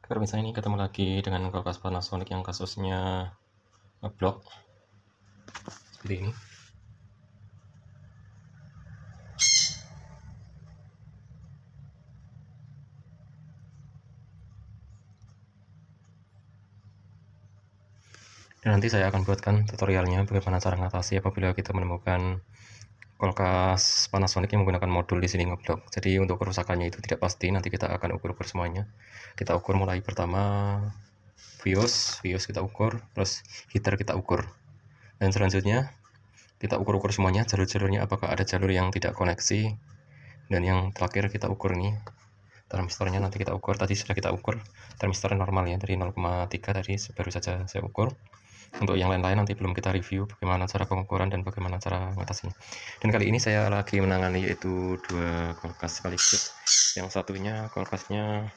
Karena misalnya ini ketemu lagi dengan kulkas Panasonic yang kasusnya ngeblok seperti ini. Dan nanti saya akan buatkan tutorialnya bagaimana cara mengatasi apabila kita menemukan kulkas Panasonic yang menggunakan modul di sini ngeblok. Jadi untuk kerusakannya itu tidak pasti, nanti kita akan ukur-ukur semuanya. Kita ukur mulai pertama bios kita ukur, terus heater kita ukur, dan selanjutnya kita ukur-ukur semuanya, jalur-jalurnya apakah ada jalur yang tidak koneksi, dan yang terakhir kita ukur ini termistornya, nanti kita ukur. Tadi sudah kita ukur termistor normal ya, dari 0,3 tadi baru saja saya ukur. Untuk yang lain-lain nanti belum kita review bagaimana cara pengukuran dan bagaimana cara mengatasinya. Dan kali ini saya lagi menangani yaitu dua kulkas sekaligus. Yang satunya kulkasnya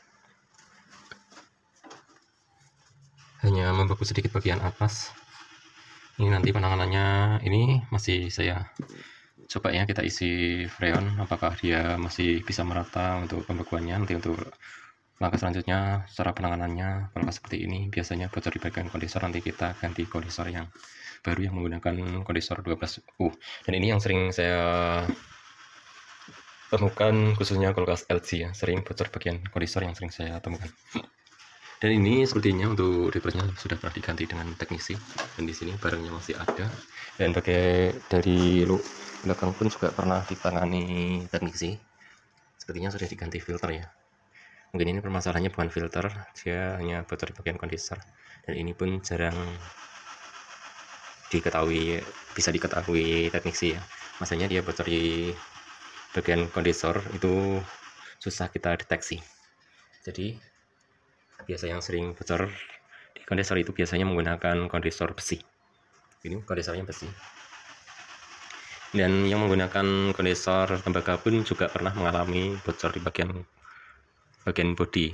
hanya membeku sedikit bagian atas. Ini nanti penanganannya ini masih saya coba ya, kita isi freon apakah dia masih bisa merata untuk pembekuannya. Nanti untuk langkah selanjutnya cara penanganannya, kulkas seperti ini biasanya bocor di bagian kondensor, nanti kita ganti kondensor yang baru yang menggunakan kondensor 12U. Dan ini yang sering saya temukan khususnya kulkas LG ya, sering bocor bagian kondensor yang sering saya temukan. Dan ini sepertinya untuk reverse-nya sudah pernah diganti dengan teknisi, dan di sini barangnya masih ada. Dan dari belakang pun juga pernah ditangani teknisi, sepertinya sudah diganti filter ya. Mungkin ini permasalahannya bukan filter, dia hanya bocor di bagian kondensor. Dan ini pun jarang bisa diketahui teknisi ya, masanya dia bocor di bagian kondensor itu susah kita deteksi. Jadi biasa yang sering bocor di kondensor itu biasanya menggunakan kondensor besi. Ini kondensornya besi. Dan yang menggunakan kondensor tembaga pun juga pernah mengalami bocor di bagian bodi.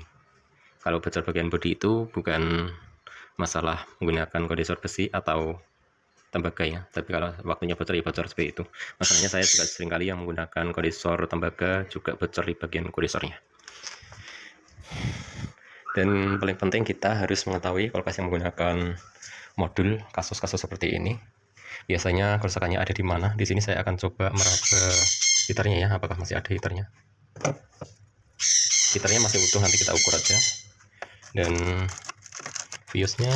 Kalau bocor bagian bodi itu bukan masalah menggunakan kondensor besi atau tembaga ya, tapi kalau waktunya bocor ya bocor seperti itu. Masalahnya saya juga seringkali yang menggunakan kondensor tembaga juga bocor di bagian kondensornya. Dan paling penting kita harus mengetahui kulkas yang menggunakan modul kasus-kasus seperti ini biasanya kerusakannya ada di mana. Di sini saya akan coba meraba heaternya ya, apakah masih ada heaternya. Heaternya masih utuh, nanti kita ukur aja. Dan biosnya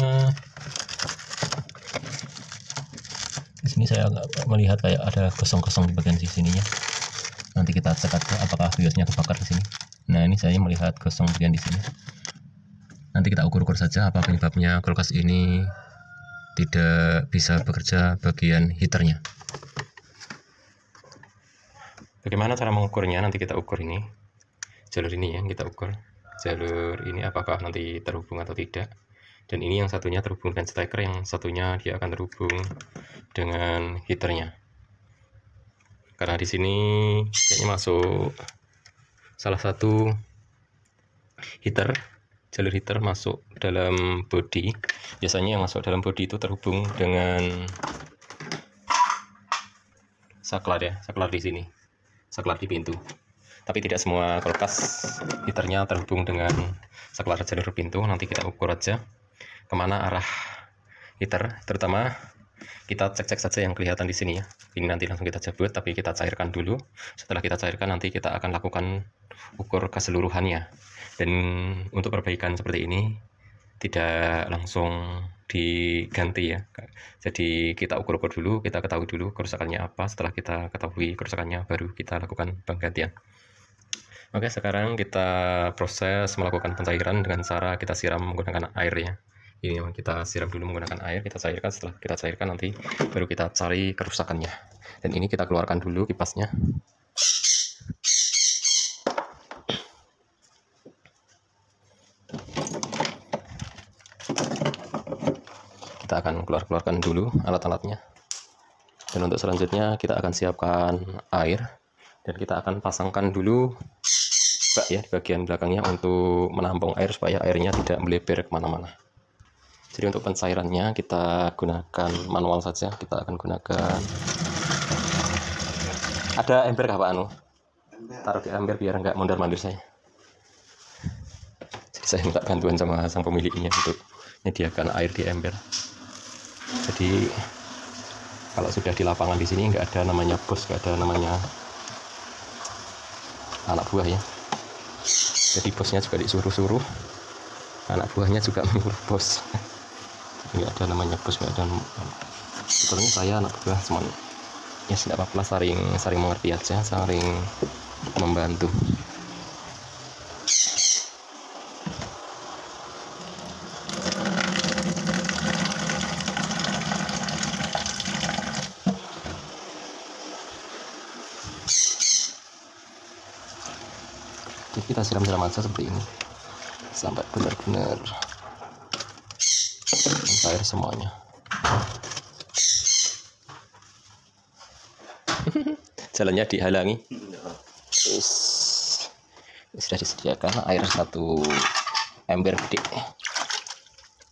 di sini saya melihat kayak ada kosong-kosong di bagian sininya. Nanti kita cek aja apakah biosnya kebakar di sini. Nah, ini saya melihat kosong bagian di sini. Nanti kita ukur-ukur saja apa penyebabnya kulkas ini tidak bisa bekerja bagian heaternya. Bagaimana cara mengukurnya? Nanti kita ukur ini jalur ini ya, kita ukur jalur ini apakah nanti terhubung atau tidak. Dan ini yang satunya terhubung dengan steker, yang satunya dia akan terhubung dengan heaternya. Karena di sini kayaknya masuk salah satu heater, jalur heater masuk dalam bodi. Biasanya yang masuk dalam bodi itu terhubung dengan saklar ya, saklar di sini, saklar di pintu. Tapi tidak semua kulkas heaternya terhubung dengan saklar jalur pintu. Nanti kita ukur aja kemana arah heater, terutama kita cek-cek saja yang kelihatan di sini ya. Ini nanti langsung kita cabut, tapi kita cairkan dulu. Setelah kita cairkan nanti kita akan lakukan ukur keseluruhannya. Dan untuk perbaikan seperti ini tidak langsung diganti ya. Jadi kita ukur-ukur dulu, kita ketahui dulu kerusakannya apa. Setelah kita ketahui kerusakannya baru kita lakukan penggantian. Oke, sekarang kita proses melakukan pencairan dengan cara kita siram menggunakan air ya. Ini yang kita siram dulu menggunakan air, kita cairkan. Setelah kita cairkan nanti baru kita cari kerusakannya. Dan ini kita keluarkan dulu kipasnya. Kita akan keluarkan dulu alat-alatnya. Dan untuk selanjutnya kita akan siapkan air, dan kita akan pasangkan dulu bak ya di bagian belakangnya untuk menampung air supaya airnya tidak melebar kemana-mana. Jadi untuk pencairannya kita gunakan manual saja. Kita akan gunakan, ada ember kah Pak Anu? Taruh di ember biar nggak mondar-mandir saya. Jadi Saya minta bantuan sama sang pemiliknya untuk menyediakan air di ember. Jadi kalau sudah di lapangan di sini nggak ada namanya bos, nggak ada namanya anak buah ya. Jadi bosnya juga disuruh-suruh, anak buahnya juga menyuruh bos. Nggak ada namanya bos, nggak ada. Sebetulnya saya anak buah cuman ya tidak apa-apa, saling mengerti aja, saling membantu. Jadi kita siram-siram aja seperti ini sampai benar-benar cair semuanya. Jalannya dihalangi. Sudah disediakan air 1 ember gede.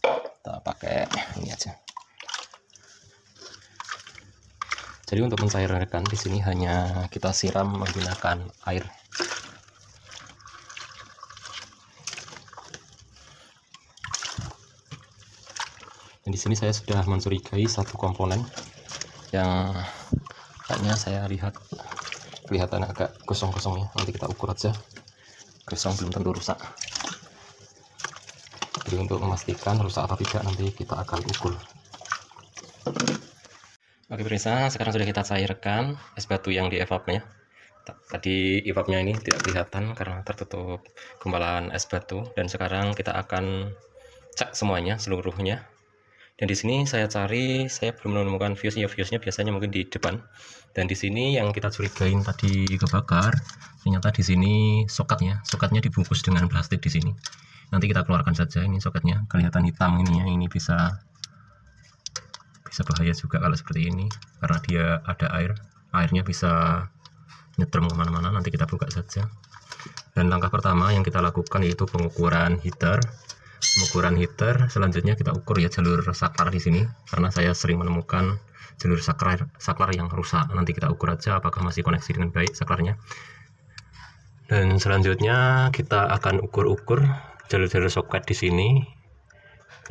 Kita pakai ini aja. Jadi untuk mencairkan di sini hanya kita siram menggunakan air. Dan di sini saya sudah mencurigai satu komponen yang kayaknya saya lihat kelihatan agak kosong-kosong ya. Nanti kita ukur aja. Kosong belum tentu rusak. Jadi untuk memastikan rusak atau tidak nanti kita akan ukur. Oke pemirsa, sekarang sudah kita cairkan es batu yang di evapnya. Tadi evapnya ini tidak kelihatan karena tertutup gumpalan es batu, dan sekarang kita akan cek semuanya seluruhnya. Dan di sini saya cari, saya belum menemukan fuse-nya. Fuse-nya biasanya mungkin di depan. Dan di sini yang kita curigain tadi kebakar, ternyata di sini soketnya. Soketnya dibungkus dengan plastik di sini. Nanti kita keluarkan saja ini soketnya. Kelihatan hitam ini ya. Ini bisa bahaya juga kalau seperti ini, karena dia ada air. Airnya bisa nyetrum kemana-mana. Nanti kita buka saja. Dan langkah pertama yang kita lakukan yaitu pengukuran heater. Selanjutnya kita ukur ya jalur saklar di sini, karena saya sering menemukan jalur saklar yang rusak. Nanti kita ukur aja apakah masih koneksi dengan baik saklarnya. Dan selanjutnya kita akan ukur jalur-jalur soket di sini,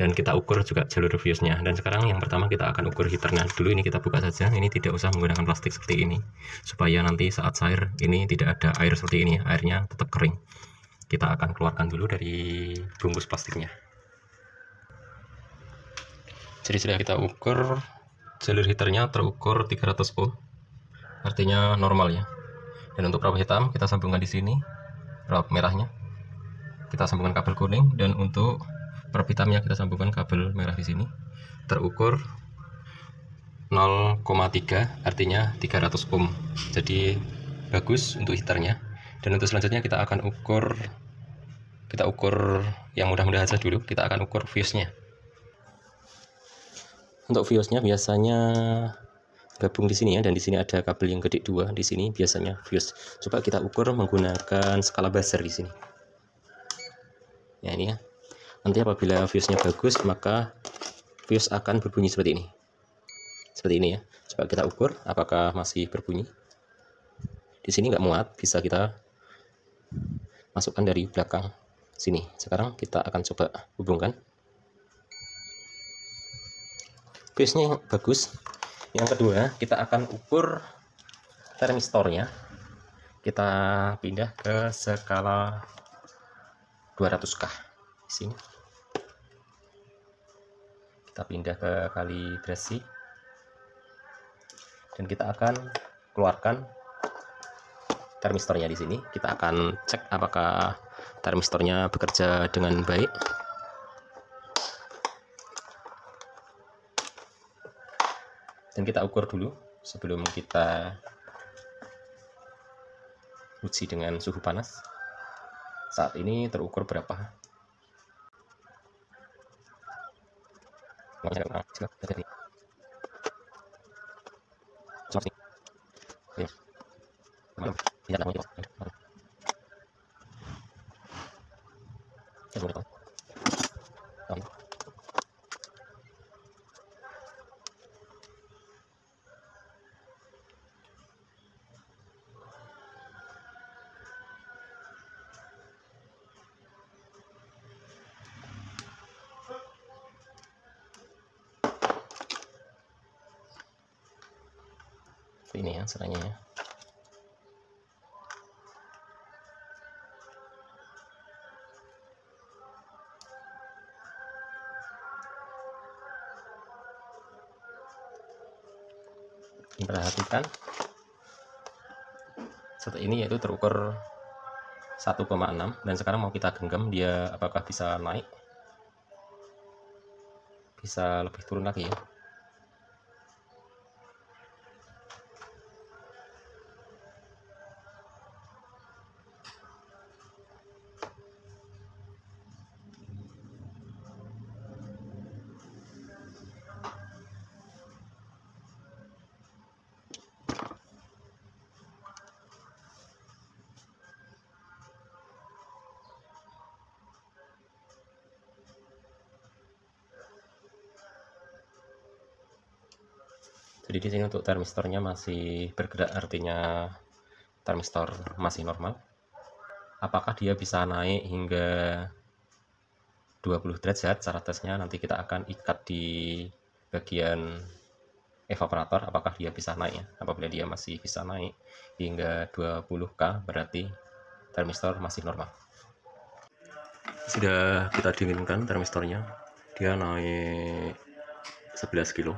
dan kita ukur juga jalur fuse-nya. Dan sekarang yang pertama kita akan ukur heaternya dulu. Ini kita buka saja. Ini tidak usah menggunakan plastik seperti ini, supaya nanti saat cair ini tidak ada air seperti ini, airnya tetap kering. Kita akan keluarkan dulu dari bungkus plastiknya. Jadi sudah kita ukur, jalur heaternya terukur 300 ohm, artinya normal ya. Dan untuk probe hitam kita sambungkan di sini, probe merahnya kita sambungkan kabel kuning, dan untuk probe hitamnya kita sambungkan kabel merah di sini. Terukur 0,3, artinya 300 ohm. Jadi bagus untuk heaternya. Dan untuk selanjutnya kita akan ukur yang mudah-mudah saja dulu. Kita akan ukur fuse-nya. Untuk fuse-nya biasanya gabung di sini ya, dan di sini ada kabel yang gede 2 di sini biasanya fuse. Coba kita ukur menggunakan skala buzzer di sini. Ya ini ya. Nanti apabila fuse-nya bagus, maka fuse akan berbunyi seperti ini. Seperti ini ya. Coba kita ukur apakah masih berbunyi. Di sini nggak muat, bisa kita masukkan dari belakang sini. Sekarang kita akan coba hubungkan. Fuse-nya bagus. Yang kedua, kita akan ukur termistornya. Kita pindah ke skala 200K di sini. Kita pindah ke kalibrasi, dan kita akan keluarkan termistornya di sini. Kita akan cek apakah termistornya bekerja dengan baik. Dan kita ukur dulu sebelum kita uji dengan suhu panas. Saat ini terukur berapa? seperti ini ya caranya ya. Perhatikan setelah ini yaitu terukur 1,6 dan sekarang mau kita genggam dia apakah bisa naik, bisa lebih turun lagi ya. Jadi di sini untuk termistornya masih bergerak, artinya termistor masih normal. Apakah dia bisa naik hingga 20 derajat? Cara tesnya nanti kita akan ikat di bagian evaporator, apakah dia bisa naik ya. Apabila dia masih bisa naik hingga 20K berarti termistor masih normal. Sudah kita dinginkan termistornya, dia naik 11 kilo.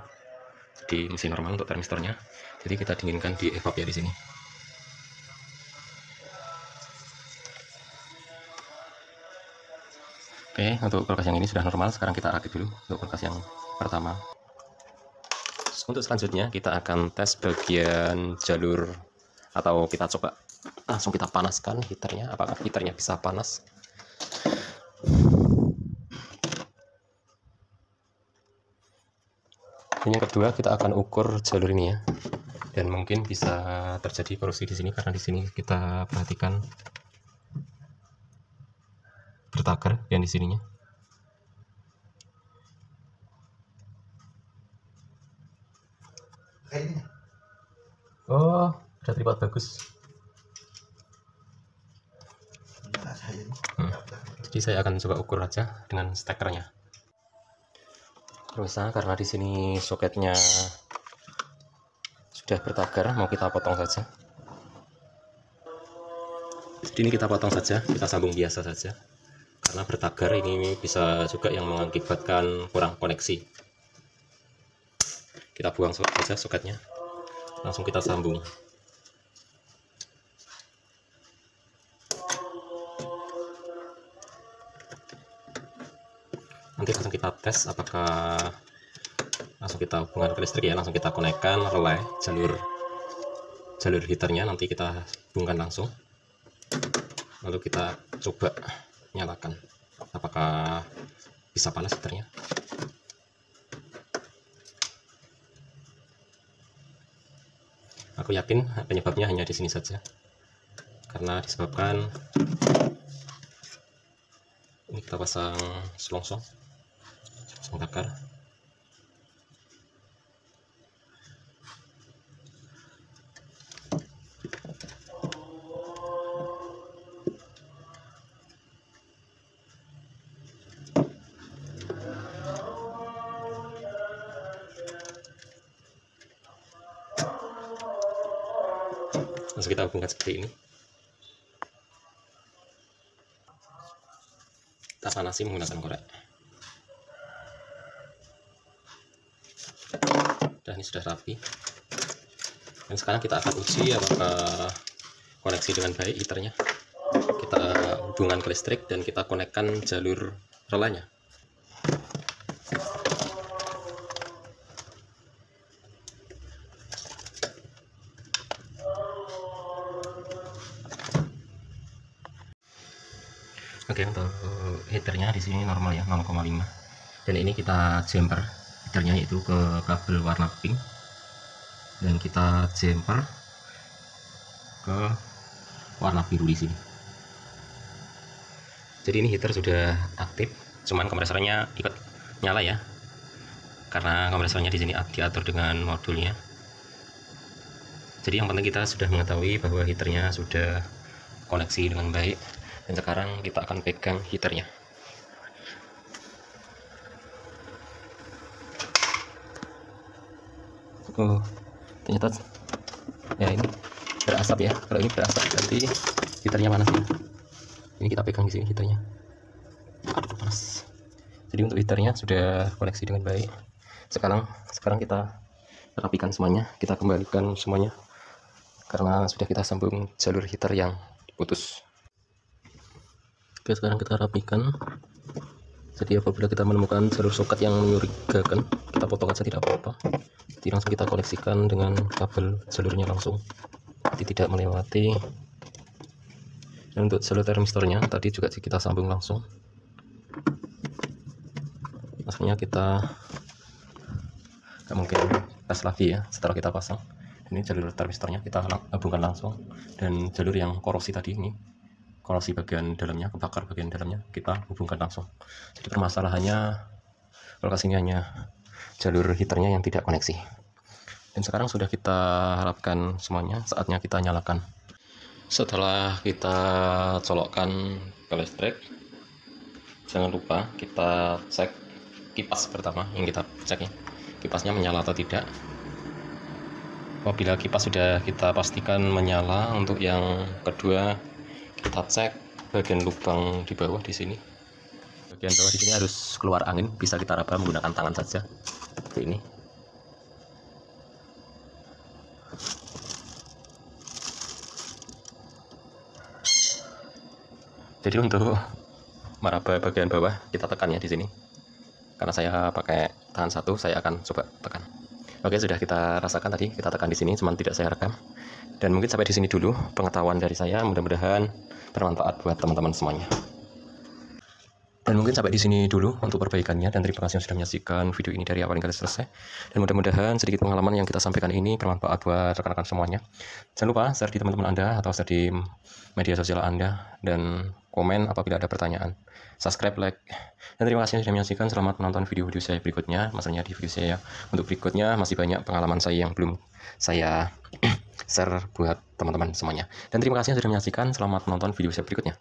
Jadi masih normal untuk termistornya. Jadi kita dinginkan di evap ya di sini. Oke, untuk kulkas yang ini sudah normal. Sekarang kita rakit dulu untuk kulkas yang pertama. Untuk selanjutnya kita akan tes bagian jalur, atau kita coba langsung kita panaskan heaternya, apakah heaternya bisa panas. Yang kedua kita akan ukur jalur ini ya, dan mungkin bisa terjadi korosi di sini karena di sini kita perhatikan bertaker yang di sininya. Oh, ada tripod bagus. Jadi saya akan coba ukur aja dengan stekernya. Pemirsa, karena di sini soketnya sudah bertagar, mau kita potong saja. Jadi ini kita potong saja, kita sambung biasa saja. Karena bertagar ini bisa juga yang mengakibatkan kurang koneksi. Kita buang saja soketnya, langsung kita sambung. Nanti langsung kita tes apakah langsung kita hubungan ke listrik ya, langsung kita konekkan relay jalur heaternya, nanti kita hubungkan langsung, lalu kita coba nyalakan apakah bisa panas heaternya. Aku yakin penyebabnya hanya di sini saja, karena disebabkan ini kita pasang selongsong bakar. Langsung kita hubungkan seperti ini. Kita panasi menggunakan korek. Dan ini sudah rapi. Dan sekarang kita akan uji apakah koneksi dengan baik heaternya. Kita hubungan ke listrik dan kita konekkan jalur relaynya. Oke, untuk heaternya di sini normal ya, 0,5. Dan ini kita jumper heaternya yaitu ke kabel warna pink, dan kita jumper ke warna biru di sini. Jadi ini heater sudah aktif, cuman kompresornya ikut nyala ya, karena kompresornya di sini diatur dengan modulnya. Jadi yang penting kita sudah mengetahui bahwa heaternya sudah koneksi dengan baik. Dan sekarang kita akan pegang heaternya. Oh, ternyata Ya ini berasap ya, kalau ini berasap berarti heaternya panas ya. Ini kita pegang di sini heaternya. Aduh panas. Jadi untuk heaternya sudah koneksi dengan baik. Sekarang kita rapikan semuanya, kita kembalikan semuanya karena sudah kita sambung jalur heater yang putus. Oke, sekarang kita rapikan. Jadi apabila kita menemukan jalur soket yang mencurigakan, kita potong aja, tidak apa-apa. Jadi langsung kita koneksikan dengan kabel jalurnya langsung, jadi tidak melewati. Dan untuk jalur termistornya tadi juga kita sambung langsung. Maksudnya kita nggak mungkin tes lagi ya setelah kita pasang. Ini jalur termistornya kita hubungkan langsung, dan jalur yang korosi tadi ini, korosi bagian dalamnya, kebakar bagian dalamnya, kita hubungkan langsung. Jadi permasalahannya kalau kesini hanya jalur heaternya yang tidak koneksi. Dan sekarang sudah kita harapkan semuanya, saatnya kita nyalakan. Setelah kita colokkan ke listrik, jangan lupa kita cek kipas pertama yang kita cek ya, kipasnya menyala atau tidak. Apabila kipas sudah kita pastikan menyala, untuk yang kedua kita cek bagian lubang di bawah di sini. Bagian bawah di sini harus keluar angin, bisa kita raba menggunakan tangan saja seperti ini. Jadi untuk meraba bagian bawah kita tekan ya di sini. Karena saya pakai tangan satu, saya akan coba tekan. Oke, sudah kita rasakan tadi, kita tekan di sini, cuman tidak saya rekam. Dan mungkin sampai di sini dulu pengetahuan dari saya, mudah-mudahan bermanfaat buat teman-teman semuanya. Dan mungkin sampai di sini dulu untuk perbaikannya, dan terima kasih yang sudah menyaksikan video ini dari awal hingga selesai. Dan mudah-mudahan sedikit pengalaman yang kita sampaikan ini bermanfaat buat rekan-rekan semuanya. Jangan lupa share di teman-teman Anda atau share di media sosial Anda, dan komen apabila ada pertanyaan. Subscribe, like, dan terima kasih yang sudah menyaksikan. Selamat menonton video-video saya berikutnya. Maksudnya di video saya untuk berikutnya masih banyak pengalaman saya yang belum saya share buat teman-teman semuanya. Dan terima kasih yang sudah menyaksikan. Selamat menonton video saya berikutnya.